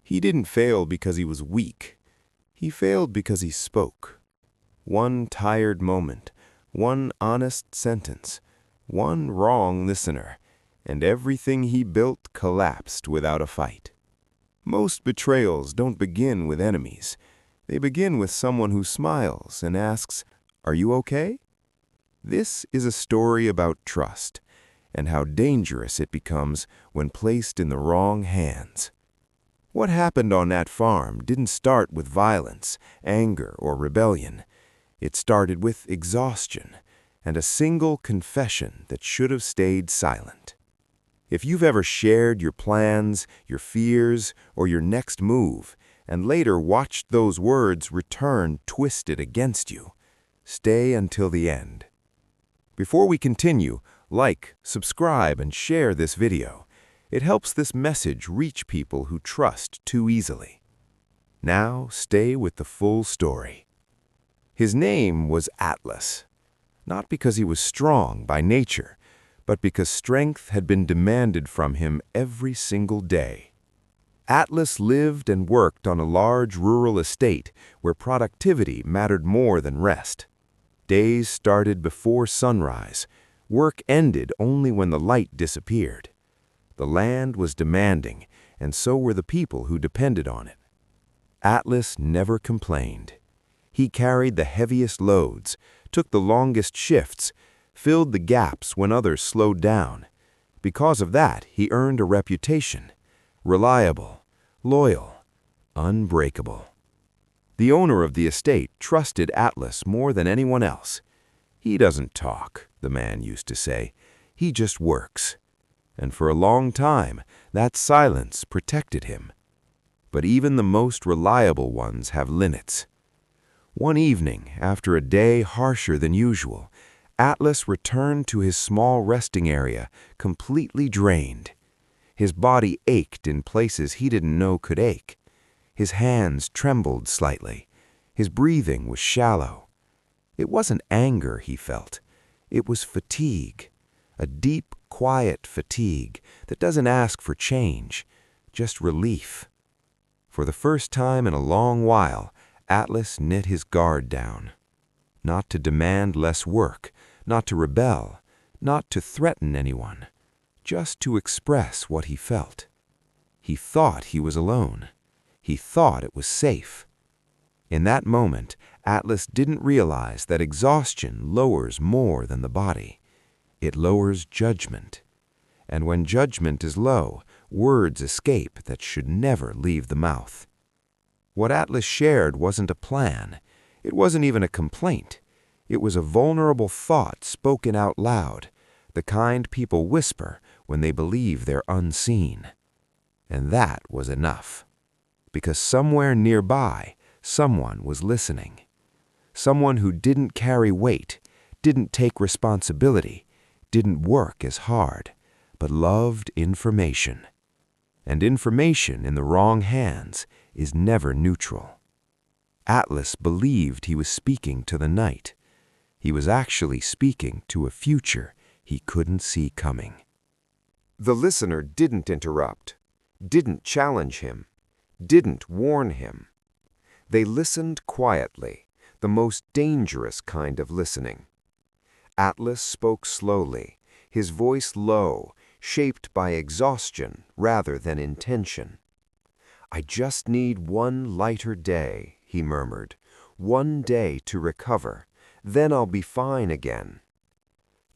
He didn't fail because he was weak. He failed because he spoke. One tired moment, one honest sentence, one wrong listener, and everything he built collapsed without a fight. Most betrayals don't begin with enemies. They begin with someone who smiles and asks, "Are you okay?" This is a story about trust and how dangerous it becomes when placed in the wrong hands. What happened on that farm didn't start with violence, anger, or rebellion. It started with exhaustion and a single confession that should have stayed silent. If you've ever shared your plans, your fears, or your next move, and later watched those words return twisted against you, stay until the end. Before we continue, like, subscribe, and share this video. It helps this message reach people who trust too easily. Now, stay with the full story. His name was Atlas, not because he was strong by nature, but because strength had been demanded from him every single day. Atlas lived and worked on a large rural estate where productivity mattered more than rest. Days started before sunrise. Work ended only when the light disappeared. The land was demanding, and so were the people who depended on it. Atlas never complained. He carried the heaviest loads, took the longest shifts, filled the gaps when others slowed down. Because of that, he earned a reputation: reliable, loyal, unbreakable. The owner of the estate trusted Atlas more than anyone else. "He doesn't talk," the man used to say. "He just works." And for a long time, that silence protected him. But even the most reliable ones have limits. One evening, after a day harsher than usual, Atlas returned to his small resting area, completely drained. His body ached in places he didn't know could ache. His hands trembled slightly. His breathing was shallow. It wasn't anger he felt. It was fatigue. A deep, quiet fatigue that doesn't ask for change, just relief. For the first time in a long while, Atlas knit his guard down. Not to demand less work, not to rebel, not to threaten anyone, just to express what he felt. He thought he was alone. He thought it was safe. In that moment, Atlas didn't realize that exhaustion lowers more than the body. It lowers judgment. And when judgment is low, words escape that should never leave the mouth. What Atlas shared wasn't a plan. It wasn't even a complaint. It was a vulnerable thought spoken out loud, the kind people whisper when they believe they're unseen. And that was enough. Because somewhere nearby, someone was listening. Someone who didn't carry weight, didn't take responsibility, didn't work as hard, but loved information. And information in the wrong hands is never neutral. Atlas believed he was speaking to the night. He was actually speaking to a future he couldn't see coming. The listener didn't interrupt, didn't challenge him, didn't warn him. They listened quietly, the most dangerous kind of listening. Atlas spoke slowly, his voice low, shaped by exhaustion rather than intention. "I just need one lighter day," he murmured, "one day to recover. Then I'll be fine again."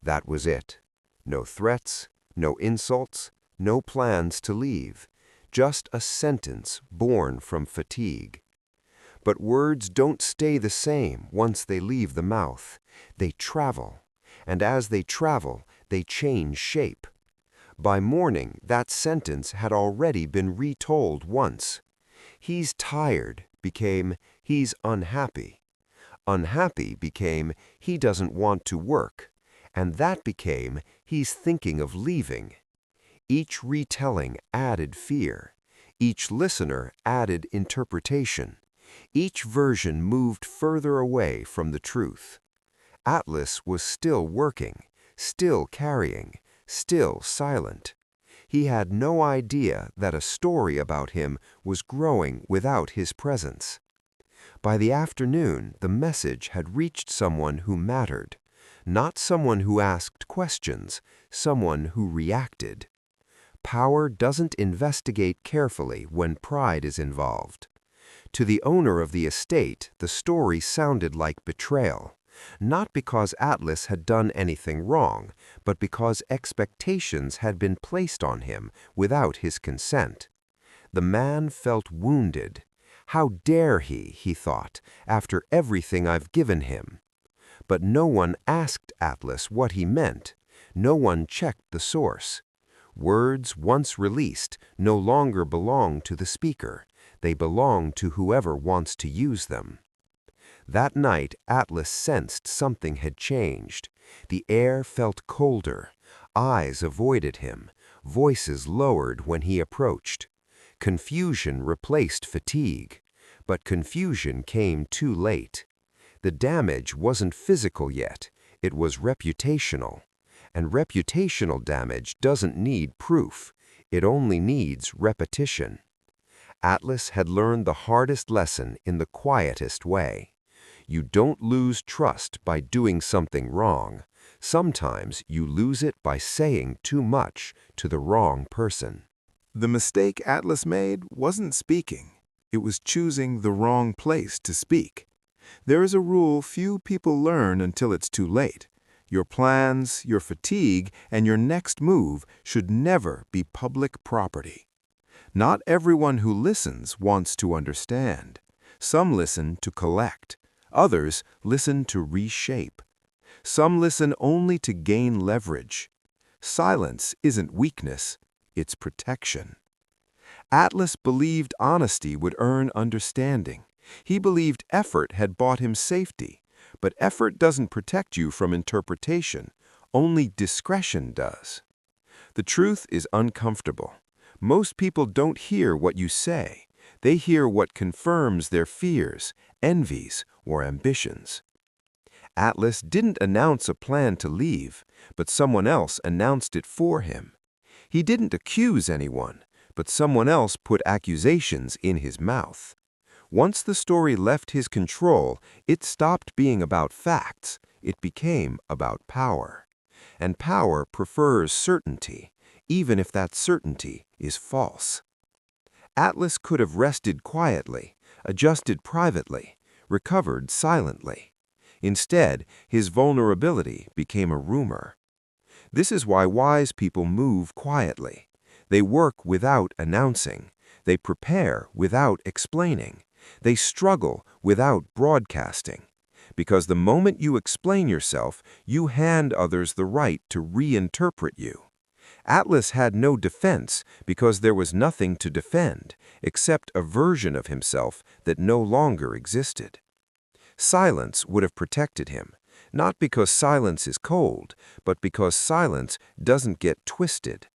That was it. No threats, no insults, no plans to leave. Just a sentence born from fatigue. But words don't stay the same once they leave the mouth. They travel, and as they travel, they change shape. By morning, that sentence had already been retold once. "He's tired" became "he's unhappy." Unhappy became "he doesn't want to work." And that became "he's thinking of leaving." Each retelling added fear. Each listener added interpretation. Each version moved further away from the truth. Atlas was still working, still carrying, still silent. He had no idea that a story about him was growing without his presence. By the afternoon, the message had reached someone who mattered, not someone who asked questions, someone who reacted. Power doesn't investigate carefully when pride is involved. To the owner of the estate, the story sounded like betrayal, not because Atlas had done anything wrong, but because expectations had been placed on him without his consent. The man felt wounded. How dare he thought, after everything I've given him? But no one asked Atlas what he meant. No one checked the source. Words once released no longer belong to the speaker. They belong to whoever wants to use them. That night, Atlas sensed something had changed. The air felt colder. Eyes avoided him. Voices lowered when he approached. Confusion replaced fatigue. But confusion came too late. The damage wasn't physical yet. It was reputational. And reputational damage doesn't need proof. It only needs repetition. Atlas had learned the hardest lesson in the quietest way. You don't lose trust by doing something wrong. Sometimes you lose it by saying too much to the wrong person. The mistake Atlas made wasn't speaking. It was choosing the wrong place to speak. There is a rule few people learn until it's too late. Your plans, your fatigue, and your next move should never be public property. Not everyone who listens wants to understand. Some listen to collect. Others listen to reshape. Some listen only to gain leverage. Silence isn't weakness, it's protection. Atlas believed honesty would earn understanding. He believed effort had bought him safety. But effort doesn't protect you from interpretation. Only discretion does. The truth is uncomfortable. Most people don't hear what you say. They hear what confirms their fears, envies, or ambitions. Atlas didn't announce a plan to leave, but someone else announced it for him. He didn't accuse anyone, but someone else put accusations in his mouth. Once the story left his control, it stopped being about facts. It became about power. And power prefers certainty, even if that certainty is false. Atlas could have rested quietly, adjusted privately, recovered silently. Instead, his vulnerability became a rumor. This is why wise people move quietly. They work without announcing. They prepare without explaining. They struggle without broadcasting. Because the moment you explain yourself, you hand others the right to reinterpret you. Atlas had no defense because there was nothing to defend, except a version of himself that no longer existed. Silence would have protected him, not because silence is cold, but because silence doesn't get twisted.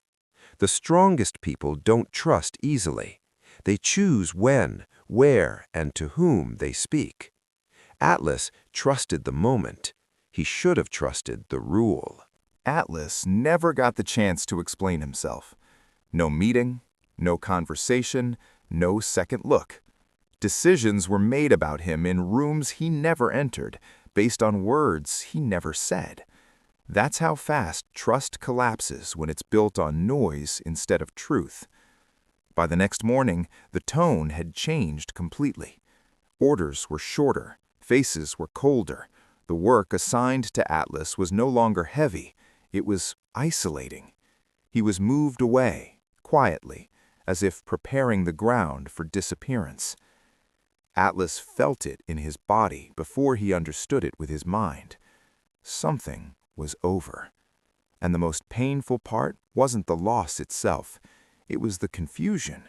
The strongest people don't trust easily. They choose when, where, and to whom they speak. Atlas trusted the moment. He should have trusted the rule. Atlas never got the chance to explain himself. No meeting, no conversation, no second look. Decisions were made about him in rooms he never entered, based on words he never said. That's how fast trust collapses when it's built on noise instead of truth. By the next morning, the tone had changed completely. Orders were shorter, faces were colder. The work assigned to Atlas was no longer heavy. It was isolating. He was moved away, quietly, as if preparing the ground for disappearance. Atlas felt it in his body before he understood it with his mind. Something was over. And the most painful part wasn't the loss itself. It was the confusion.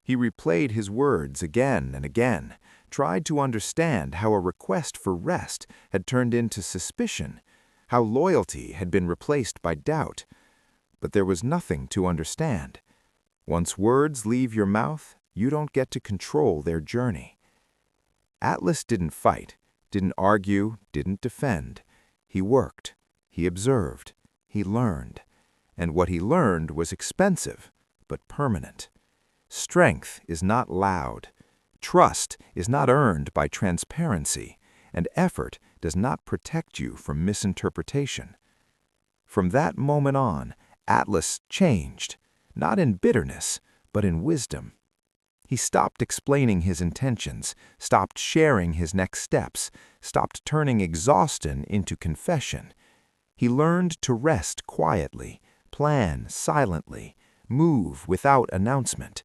He replayed his words again and again, tried to understand how a request for rest had turned into suspicion, how loyalty had been replaced by doubt. But there was nothing to understand. Once words leave your mouth, you don't get to control their journey. Atlas didn't fight, didn't argue, didn't defend. He worked, he observed, he learned. and what he learned was expensive, but permanent. Strength is not loud. Trust is not earned by transparency, and effort does not protect you from misinterpretation. From that moment on, Atlas changed, not in bitterness, but in wisdom. He stopped explaining his intentions, stopped sharing his next steps, stopped turning exhaustion into confession. He learned to rest quietly, plan silently, move without announcement,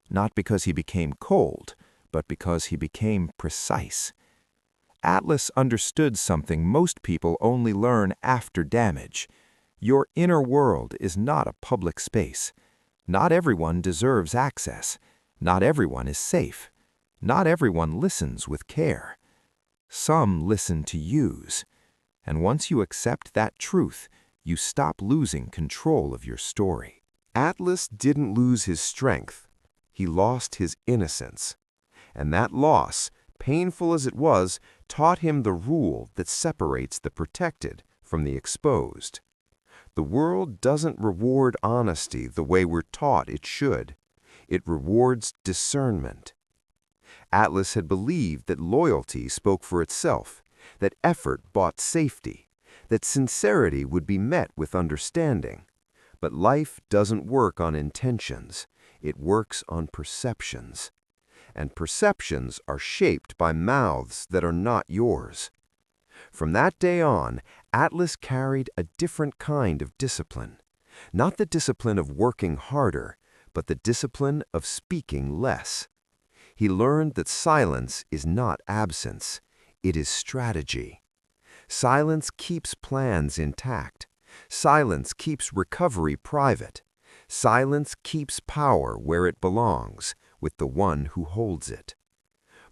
not because he became cold, but because he became precise. Atlas understood something most people only learn after damage. Your inner world is not a public space. Not everyone deserves access. Not everyone is safe. Not everyone listens with care. Some listen to use. And once you accept that truth, you stop losing control of your story. Atlas didn't lose his strength. He lost his innocence. And that loss, painful as it was, taught him the rule that separates the protected from the exposed. The world doesn't reward honesty the way we're taught it should. It rewards discernment. Atlas had believed that loyalty spoke for itself, that effort bought safety, that sincerity would be met with understanding. But life doesn't work on intentions. It works on perceptions. And perceptions are shaped by mouths that are not yours. From that day on, Atlas carried a different kind of discipline. Not the discipline of working harder, but the discipline of speaking less. He learned that silence is not absence. It is strategy. Silence keeps plans intact. Silence keeps recovery private. Silence keeps power where it belongs, with the one who holds it.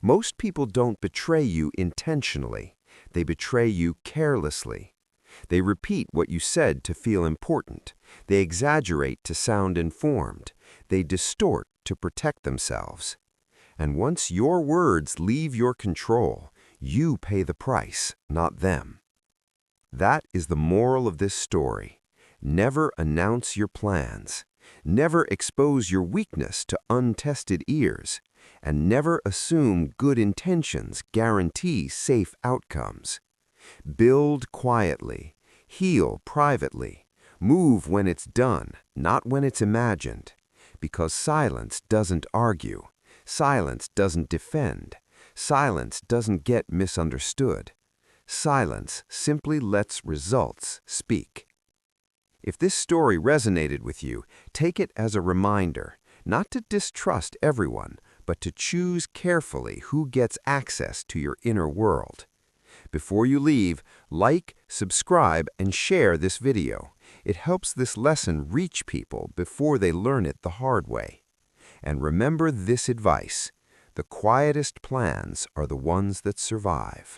Most people don't betray you intentionally. They betray you carelessly. They repeat what you said to feel important. They exaggerate to sound informed. They distort to protect themselves. And once your words leave your control, you pay the price, not them. That is the moral of this story. Never announce your plans. Never expose your weakness to untested ears. And never assume good intentions guarantee safe outcomes. Build quietly. Heal privately. Move when it's done, not when it's imagined. Because silence doesn't argue. Silence doesn't defend. Silence doesn't get misunderstood. Silence simply lets results speak. If this story resonated with you, take it as a reminder, not to distrust everyone, but to choose carefully who gets access to your inner world. Before you leave, like, subscribe, and share this video. It helps this lesson reach people before they learn it the hard way. And remember this advice: the quietest plans are the ones that survive.